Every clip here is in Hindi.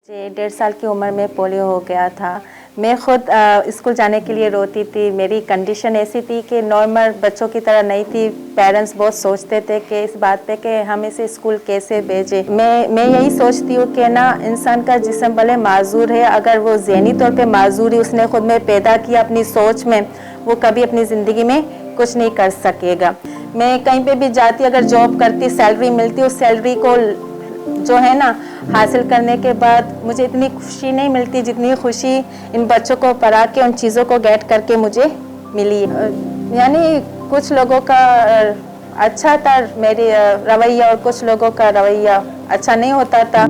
मुझे 1.5 साल की उम्र में पोलियो हो गया था। मैं खुद स्कूल जाने के लिए रोती थी। मेरी कंडीशन ऐसी थी कि नॉर्मल बच्चों की तरह नहीं थी। पेरेंट्स बहुत सोचते थे कि इस बात पे कि हम इसे स्कूल कैसे भेजें। मैं यही सोचती हूँ कि ना, इंसान का जिस्म भले माजूर है, अगर वो ज़हनी तौर पे माजूर ही उसने खुद में पैदा किया अपनी सोच में, वो कभी अपनी ज़िंदगी में कुछ नहीं कर सकेगा। मैं कहीं पे भी जाती, अगर जॉब करती, सैलरी मिलती, उस सैलरी को जो है ना हासिल करने के बाद मुझे इतनी खुशी नहीं मिलती जितनी खुशी इन बच्चों को पढ़ा के, उन चीज़ों को गेट करके मुझे मिली। यानी कुछ लोगों का अच्छा था मेरी रवैया, और कुछ लोगों का रवैया अच्छा नहीं होता था।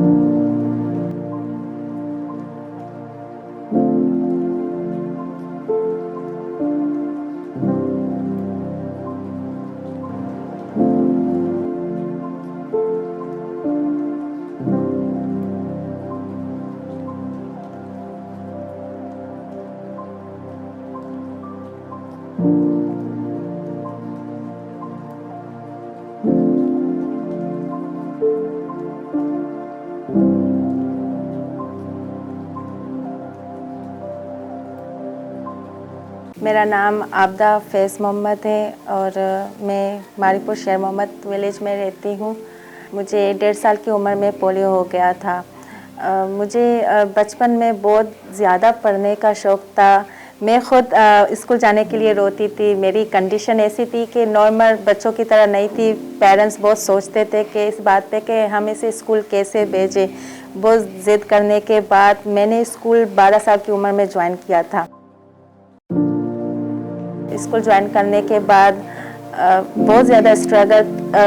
मेरा नाम आबदा फैज़ मोहम्मद है और मैं मारीपुर शेर मोहम्मद विलेज में रहती हूँ। मुझे 1.5 साल की उम्र में पोलियो हो गया था। मुझे बचपन में बहुत ज़्यादा पढ़ने का शौक़ था। मैं खुद स्कूल जाने के लिए रोती थी। मेरी कंडीशन ऐसी थी कि नॉर्मल बच्चों की तरह नहीं थी। पेरेंट्स बहुत सोचते थे कि इस बात पे कि हम इसे स्कूल कैसे भेजें। बहुत ज़िद करने के बाद मैंने स्कूल 12 साल की उम्र में ज्वाइन किया था। स्कूल ज्वाइन करने के बाद बहुत ज़्यादा स्ट्रगल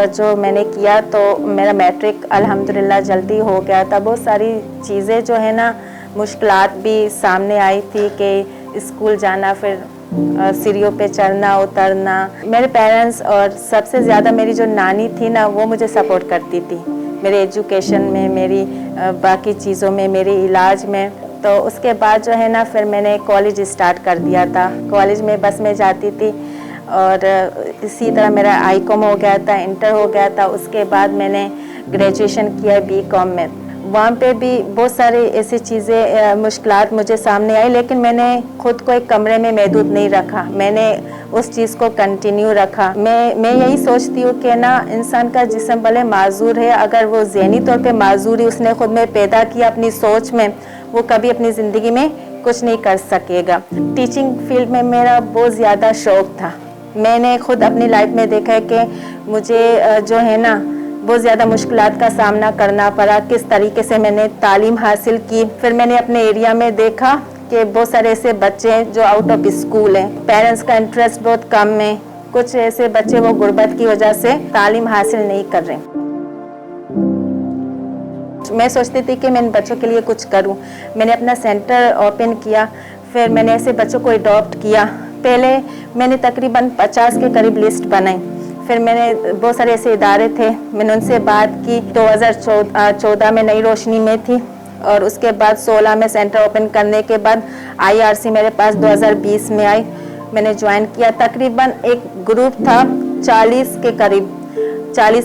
जो मैंने किया, तो मेरा मैट्रिक अल्हम्दुलिल्लाह जल्दी हो गया था। बहुत सारी चीज़ें जो है ना, मुश्किलात भी सामने आई थी कि स्कूल जाना, फिर सीढ़ियों पे चढ़ना उतरना। मेरे पेरेंट्स और सबसे ज़्यादा मेरी जो नानी थी ना, वो मुझे सपोर्ट करती थी मेरे एजुकेशन में, मेरी बाकी चीज़ों में, मेरे इलाज में। तो उसके बाद जो है ना, फिर मैंने कॉलेज स्टार्ट कर दिया था। कॉलेज में बस में जाती थी और इसी तरह मेरा आईकॉम हो गया था, इंटर हो गया था। उसके बाद मैंने ग्रेजुएशन किया बीकॉम में। वहाँ पे भी बहुत सारी ऐसी चीज़ें मुश्किलात मुझे सामने आई, लेकिन मैंने खुद को एक कमरे में महदूद नहीं रखा। मैंने उस चीज़ को कंटिन्यू रखा। मैं यही सोचती हूँ कि ना, इंसान का जिस्म भले माजूर है, अगर वो ज़हनी तौर पे माजूर ही उसने खुद में पैदा किया अपनी सोच में, वो कभी अपनी ज़िंदगी में कुछ नहीं कर सकेगा। टीचिंग फील्ड में मेरा बहुत ज़्यादा शौक़ था। मैंने खुद अपनी लाइफ में देखा है कि मुझे जो है ना, बहुत ज़्यादा मुश्किलात का सामना करना पड़ा। किस तरीके से मैंने तालीम हासिल की। फिर मैंने अपने एरिया में देखा कि बहुत सारे ऐसे बच्चे हैं जो आउट ऑफ स्कूल हैं, पेरेंट्स का इंटरेस्ट बहुत कम है। कुछ ऐसे बच्चे वो गुर्बत की वजह से तालीम हासिल नहीं कर रहे। मैं सोचती थी कि मैं इन बच्चों के लिए कुछ करूं। मैंने अपना सेंटर ओपन किया, फिर मैंने ऐसे बच्चों को अडॉप्ट किया। पहले मैंने तकरीबन 50 के करीब लिस्ट बनाई। फिर मैंने बहुत सारे ऐसे इदारे थे, मैंने उनसे बात की। 2014 में नई रोशनी में थी, और उसके बाद 16 में सेंटर ओपन करने के बाद IRC मेरे पास 2020 में आई। मैंने ज्वाइन किया। तकरीबन एक ग्रुप था 40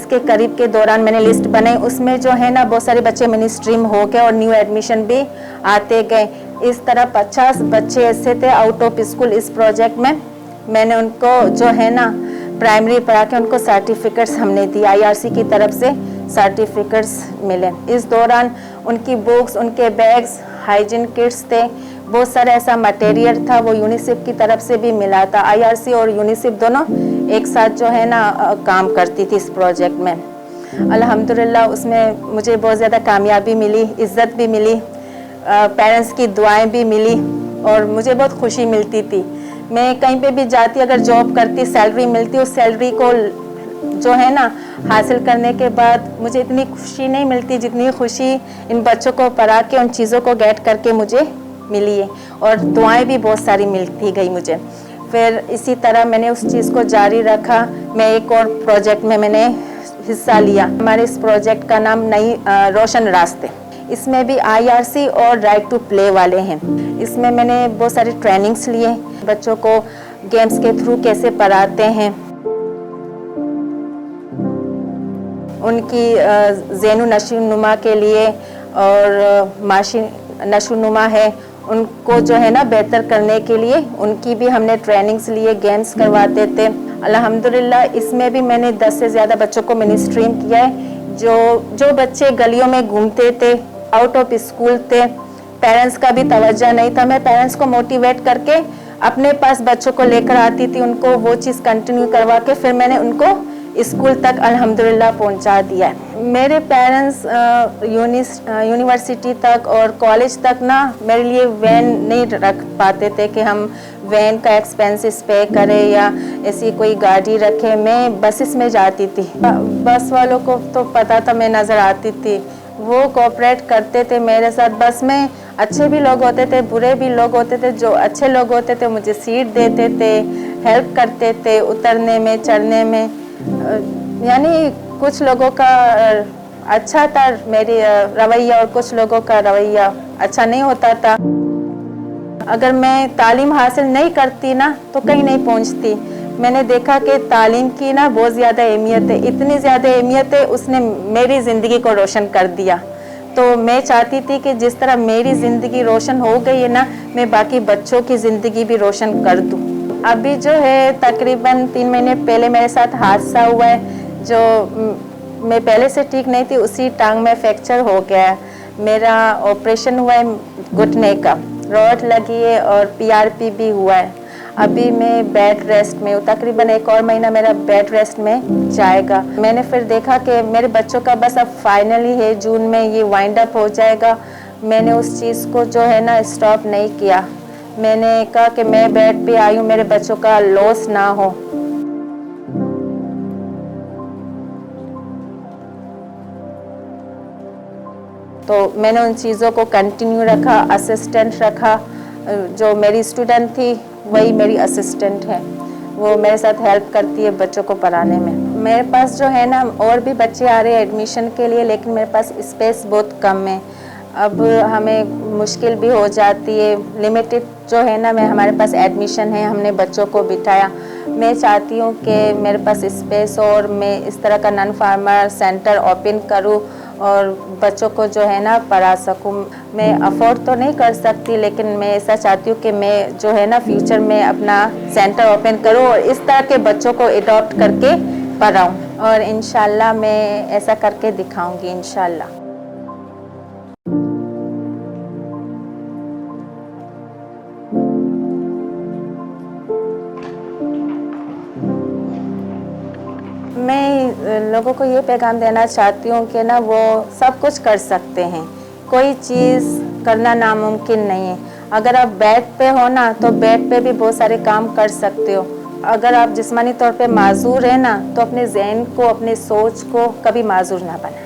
के करीब के दौरान मैंने लिस्ट बनाई। उसमें जो है ना, बहुत सारे बच्चे मिनी स्ट्रीम हो गए और न्यू एडमिशन भी आते गए। इस तरह 50 बच्चे ऐसे थे आउट ऑफ स्कूल। इस प्रोजेक्ट में मैंने उनको जो है ना, प्राइमरी पढ़ा के उनको सर्टिफिकेट्स हमने दी। IRC की तरफ से सर्टिफिकेट्स मिले। इस दौरान उनकी बुक्स, उनके बैग्स, हाइजीन किट्स थे, बहुत सारा ऐसा मटेरियल था, वो यूनिसेफ की तरफ से भी मिला था। IRC और यूनिसेफ दोनों एक साथ जो है ना काम करती थी इस प्रोजेक्ट में। अल्हम्दुलिल्लाह उसमें मुझे बहुत ज़्यादा कामयाबी मिली, इज़्ज़त भी मिली, पेरेंट्स की दुआएं भी मिली, और मुझे बहुत खुशी मिलती थी। मैं कहीं पे भी जाती, अगर जॉब करती, सैलरी मिलती, उस सैलरी को जो है ना हासिल करने के बाद मुझे इतनी खुशी नहीं मिलती जितनी खुशी इन बच्चों को पढ़ा के, उन चीज़ों को गेट करके मुझे मिली है। और दुआएं भी बहुत सारी मिलती गई मुझे। फिर इसी तरह मैंने उस चीज़ को जारी रखा। मैं एक और प्रोजेक्ट में मैंने हिस्सा लिया। हमारे इस प्रोजेक्ट का नाम नई रोशन रास्ते। इसमें भी IRC और राइट टू प्ले वाले हैं। इसमें मैंने बहुत सारी ट्रेनिंग्स लिए, बच्चों को गेम्स के थ्रू कैसे पढ़ाते हैं, उनकी ज़हन नशीनुमा के लिए और माशी नशोनुमा है, उनको जो है ना बेहतर करने के लिए उनकी भी हमने ट्रेनिंग्स लिए, गेम्स करवाते थे। अल्हम्दुलिल्लाह इसमें भी मैंने 10 से ज़्यादा बच्चों को मैंने स्ट्रीम किया है। जो बच्चे गलियों में घूमते थे, आउट ऑफ स्कूल थे, पेरेंट्स का भी तवज्जो नहीं था, मैं पेरेंट्स को मोटिवेट करके अपने पास बच्चों को लेकर आती थी, उनको वो चीज़ कंटिन्यू करवा के फिर मैंने उनको स्कूल तक अल्हम्दुलिल्लाह पहुंचा दिया है। मेरे पेरेंट्स यूनिवर्सिटी तक और कॉलेज तक ना मेरे लिए वैन नहीं रख पाते थे कि हम वैन का एक्सपेंसेस पे करें या ऐसी कोई गाड़ी रखें। मैं बसेस में जाती थी, बस वालों को तो पता था मैं नज़र आती थी, वो कोऑपरेट करते थे मेरे साथ। बस में अच्छे भी लोग होते थे, बुरे भी लोग होते थे। जो अच्छे लोग होते थे मुझे सीट देते थे, हेल्प करते थे उतरने में, चढ़ने में। यानी कुछ लोगों का अच्छा था मेरी रवैया और कुछ लोगों का रवैया अच्छा नहीं होता था। अगर मैं तालीम हासिल नहीं करती ना तो कहीं नहीं पहुंचती। मैंने देखा कि तालीम की ना बहुत ज़्यादा अहमियत है, इतनी ज़्यादा अहमियत है, उसने मेरी ज़िंदगी को रोशन कर दिया। तो मैं चाहती थी कि जिस तरह मेरी ज़िंदगी रोशन हो गई है ना, मैं बाकी बच्चों की ज़िंदगी भी रोशन कर दूँ। अभी जो है तकरीबन 3 महीने पहले मेरे साथ हादसा हुआ है, जो मैं पहले से ठीक नहीं थी, उसी टांग में फ्रैक्चर हो गया है। मेरा ऑपरेशन हुआ है घुटने का, रॉड लगी है और PRP भी हुआ है। अभी मैं बेड रेस्ट में हूँ, तकरीबन 1 और महीना मेरा बेड रेस्ट में जाएगा। मैंने फिर देखा कि मेरे बच्चों का बस अब फाइनली है, जून में ये वाइंड अप हो जाएगा। मैंने उस चीज़ को जो है ना स्टॉप नहीं किया। मैंने कहा कि मैं बेड पे आई हूँ, मेरे बच्चों का लॉस ना हो। तो मैंने उन चीज़ों को कंटिन्यू रखा, असिस्टेंट रखा। जो मेरी स्टूडेंट थी वही मेरी असिस्टेंट है, वो मेरे साथ हेल्प करती है बच्चों को पढ़ाने में। मेरे पास जो है ना और भी बच्चे आ रहे हैं एडमिशन के लिए, लेकिन मेरे पास स्पेस बहुत कम है। अब हमें मुश्किल भी हो जाती है, लिमिटेड जो है ना, मैं हमारे पास एडमिशन है, हमने बच्चों को बिठाया। मैं चाहती हूँ कि मेरे पास स्पेस और मैं इस तरह का नॉन फार्मर सेंटर ओपन करूँ और बच्चों को जो है ना पढ़ा सकूँ। मैं अफोर्ड तो नहीं कर सकती, लेकिन मैं ऐसा चाहती हूँ कि मैं जो है ना फ्यूचर में अपना सेंटर ओपन करूँ और इस तरह के बच्चों को एडॉप्ट करके पढ़ाऊँ, और इंशाल्लाह मैं ऐसा करके दिखाऊँगी इंशाल्लाह। मैं लोगों को ये पैगाम देना चाहती हूँ कि ना वो सब कुछ कर सकते हैं, कोई चीज़ करना नामुमकिन नहीं है। अगर आप बेड पे हो ना तो बेड पे भी बहुत सारे काम कर सकते हो। अगर आप जिस्मानी तौर पे माजूर है ना तो अपने ज़हन को, अपने सोच को कभी माजूर ना बनाएं।